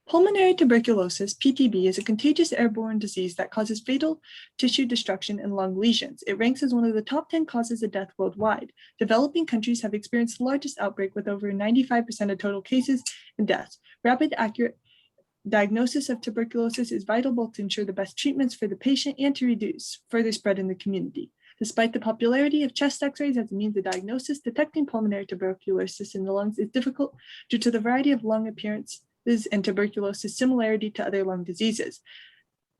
Pulmonary tuberculosis, PTB, is a contagious airborne disease that causes fatal tissue destruction and lung lesions. It ranks as one of the top 10 causes of death worldwide. Developing countries have experienced the largest outbreak with over 95% of total cases and deaths. Rapid, accurate diagnosis of tuberculosis is vital both to ensure the best treatments for the patient and to reduce further spread in the community. Despite the popularity of chest x-rays as a means of diagnosis, detecting pulmonary tuberculosis in the lungs is difficult due to the variety of lung appearances and tuberculosis similarity to other lung diseases.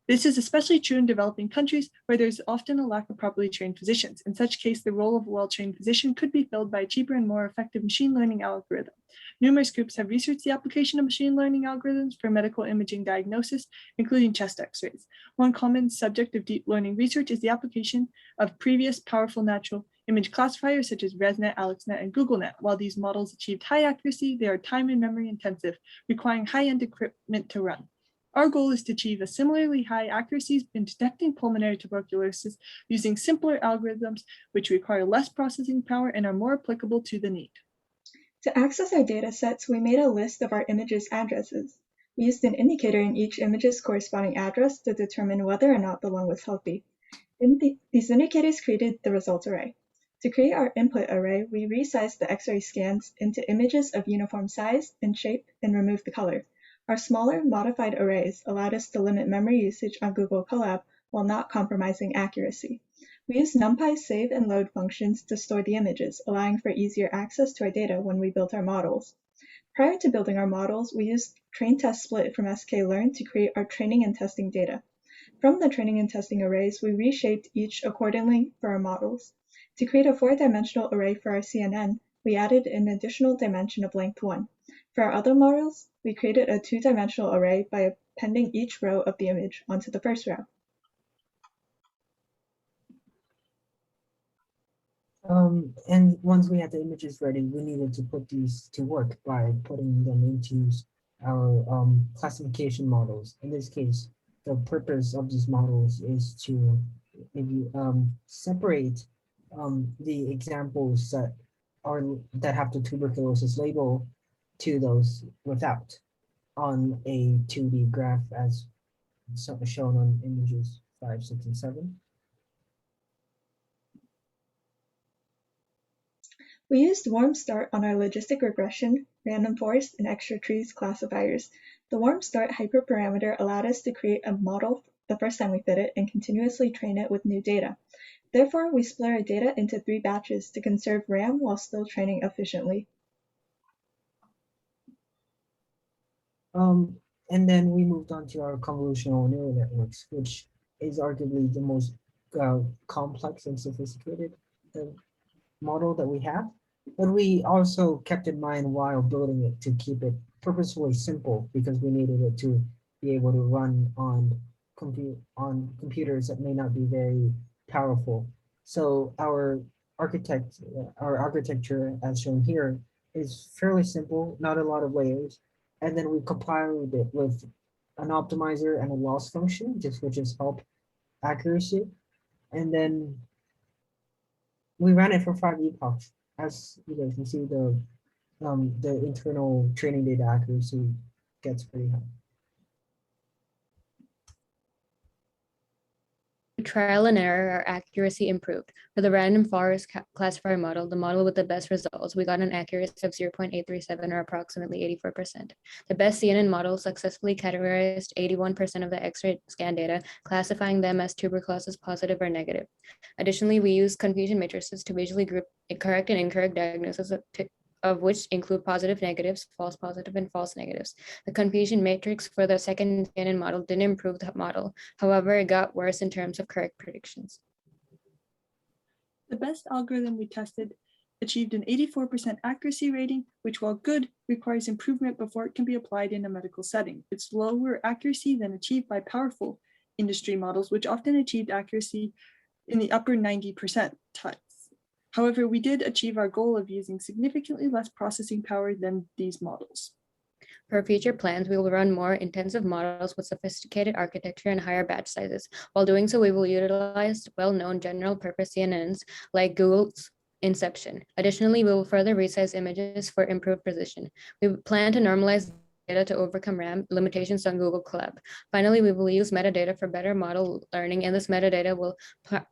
This is especially true in developing countries where there's often a lack of properly trained physicians. In such case, the role of a well-trained physician could be filled by a cheaper and more effective machine learning algorithm. Numerous groups have researched the application of machine learning algorithms for medical imaging diagnosis, including chest x-rays. One common subject of deep learning research is the application of previous powerful natural image classifiers such as ResNet, AlexNet, and GoogleNet. While these models achieved high accuracy, they are time and memory intensive, requiring high-end equipment to run. Our goal is to achieve a similarly high accuracy in detecting pulmonary tuberculosis using simpler algorithms, which require less processing power and are more applicable to the need. To access our data sets, we made a list of our images' addresses. We used an indicator in each image's corresponding address to determine whether or not the lung was healthy. These indicators created the results array. To create our input array, we resized the X-ray scans into images of uniform size and shape and removed the color. Our smaller, modified arrays allowed us to limit memory usage on Google Colab while not compromising accuracy. We used NumPy's save and load functions to store the images, allowing for easier access to our data when we built our models. Prior to building our models, we used train-test-split from sklearn to create our training and testing data. From the training and testing arrays, we reshaped each accordingly for our models. To create a 4-dimensional array for our CNN, we added an additional dimension of length 1. For our other models, we created a 2-dimensional array by appending each row of the image onto the first row. And once we had the images ready, we needed to put these to work by putting them into our classification models. In this case, the purpose of these models is to maybe separate the examples that have the tuberculosis label to those without on a 2D graph as shown on images 5, 6, and 7. We used warm start on our logistic regression, random forest, and extra trees classifiers. The warm start hyperparameter allowed us to create a model the first time we fit it and continuously train it with new data. Therefore, we split our data into 3 batches to conserve RAM while still training efficiently. And then we moved on to our convolutional neural networks, which is arguably the most complex and sophisticated model that we have. But we also kept in mind while building it to keep it purposefully simple because we needed it to be able to run on computers that may not be very powerful. So our architecture, as shown here, is fairly simple, not a lot of layers. And then we compiled it with an optimizer and a loss function, which is help accuracy. And then we ran it for 5 epochs. As you guys can see, the internal training data accuracy gets pretty high. Trial and error, our accuracy improved. For the random forest classifier model, the model with the best results, we got an accuracy of 0.837 or approximately 84%. The best CNN model successfully categorized 81% of the X-ray scan data, classifying them as tuberculosis positive or negative. Additionally, we used confusion matrices to visually group correct and incorrect diagnoses of which include positive negatives, false positive, and false negatives. The confusion matrix for the second CNN model didn't improve the model. However, it got worse in terms of correct predictions. The best algorithm we tested achieved an 84% accuracy rating, which, while good, requires improvement before it can be applied in a medical setting. It's lower accuracy than achieved by powerful industry models, which often achieved accuracy in the upper 90%. However, we did achieve our goal of using significantly less processing power than these models. For future plans, we will run more intensive models with sophisticated architecture and higher batch sizes. While doing so, we will utilize well-known general-purpose CNNs like Google's Inception. Additionally, we will further resize images for improved precision. We plan to normalize data to overcome RAM limitations on Google Colab. Finally, we will use metadata for better model learning, and this metadata will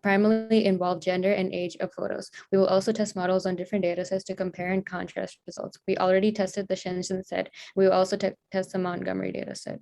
primarily involve gender and age of photos. We will also test models on different data sets to compare and contrast results. We already tested the Shenzhen set. We will also test the Montgomery data set.